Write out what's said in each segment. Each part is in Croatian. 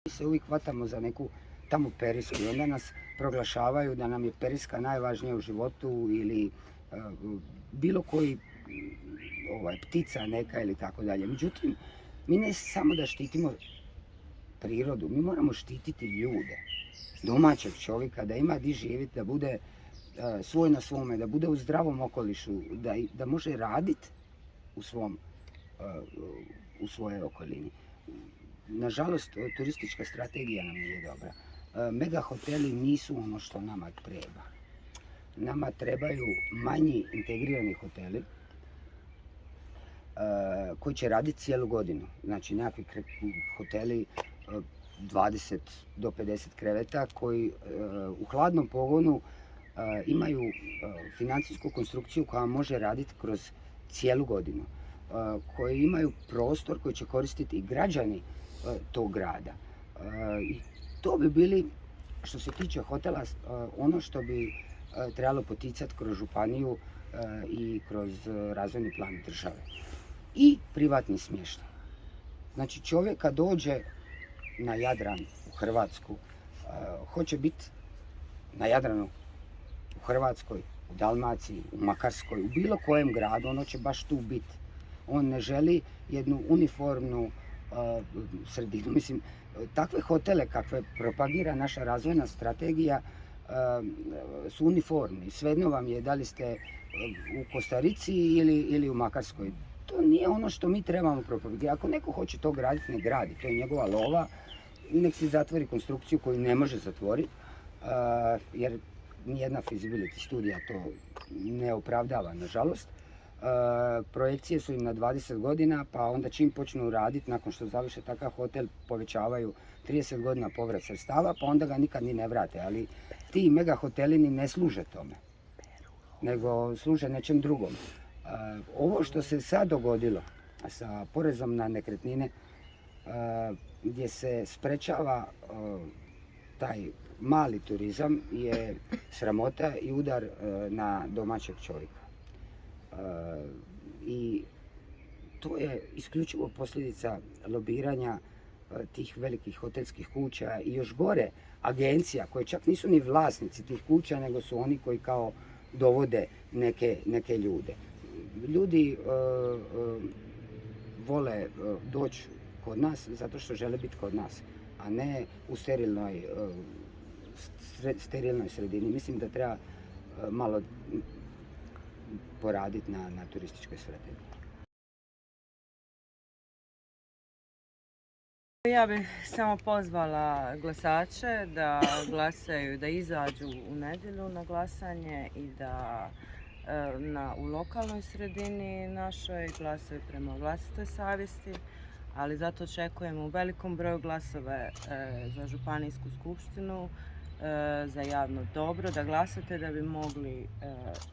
Mi se uvijek hvatamo za neku tamo perisku i onda nas proglašavaju da nam je periska najvažnija u životu ili bilo koji ptica neka ili tako dalje. Međutim, mi ne samo da štitimo prirodu, mi moramo štititi ljude, domaćeg čovjeka, da ima di živjeti, da bude svoj na svome, da bude u zdravom okolišu, da može raditi u svojoj okolini. Nažalost, turistička strategija nam nije dobra. Mega hoteli nisu ono što nama treba. Nama trebaju manji integrirani hoteli koji će raditi cijelu godinu. Znači nekakvi hoteli 20 do 50 kreveta koji u hladnom pogonu imaju financijsku konstrukciju koja može raditi kroz cijelu godinu, koji imaju prostor koji će koristiti i građani tog grada. I to bi bili, što se tiče hotela, ono što bi trebalo poticati kroz županiju i kroz razvojni plan države. I privatni smještaj. Znači čovjek kad dođe na Jadran u Hrvatsku, hoće biti na Jadranu u Hrvatskoj, u Dalmaciji, u Makarskoj, u bilo kojem gradu, ono će baš tu biti. On ne želi jednu uniformnu sredinu. Mislim, takve hotele kakve propagira naša razvojna strategija su uniformni. Svejedno vam je da li ste u Kostarici ili u Makarskoj. To nije ono što mi trebamo propagirati. Ako neko hoće to graditi, ne gradi. To je njegova lova. Nek si zatvori konstrukciju koju ne može zatvoriti, jer nijedna feasibility studija to ne opravdava, nažalost. Projekcije su im na 20 godina, pa onda čim počnu raditi, nakon što završe takav hotel, povećavaju 30 godina povrat sredstava, pa onda ga nikad ni ne vrate. Ali ti mega hoteli ni ne služe tome, nego služe nečem drugom. Ovo što se sad dogodilo sa porezom na nekretnine, gdje se sprečava taj mali turizam, je sramota i udar na domaćeg čovjeka. I to je isključivo posljedica lobiranja tih velikih hotelskih kuća i još gore agencija koje čak nisu ni vlasnici tih kuća, nego su oni koji kao dovode neke ljude. Ljudi vole doći kod nas zato što žele biti kod nas, a ne u sterilnoj sredini. Mislim da treba malo poraditi na turističkoj strategiji. Ja bih samo pozvala glasače da glasaju, da izađu u nedjelju na glasanje i da u lokalnoj sredini našoj glasaju prema vlastitoj savjesti, ali zato očekujemo u velikom broju glasove za županijsku skupštinu, za javno dobro, da glasate da bi mogli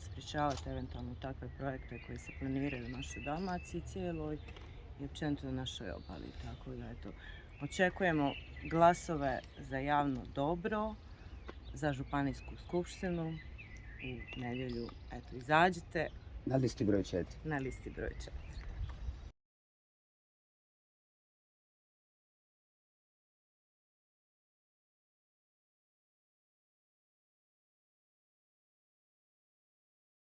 sprječavati eventualno takve projekte koji se planiraju u našoj Dalmaciji cijeloj i općenito na našoj obali. Tako da očekujemo glasove za javno dobro, za županijsku skupštinu u nedjelju. Izađite Na listi broj 4. Na listi broj 4.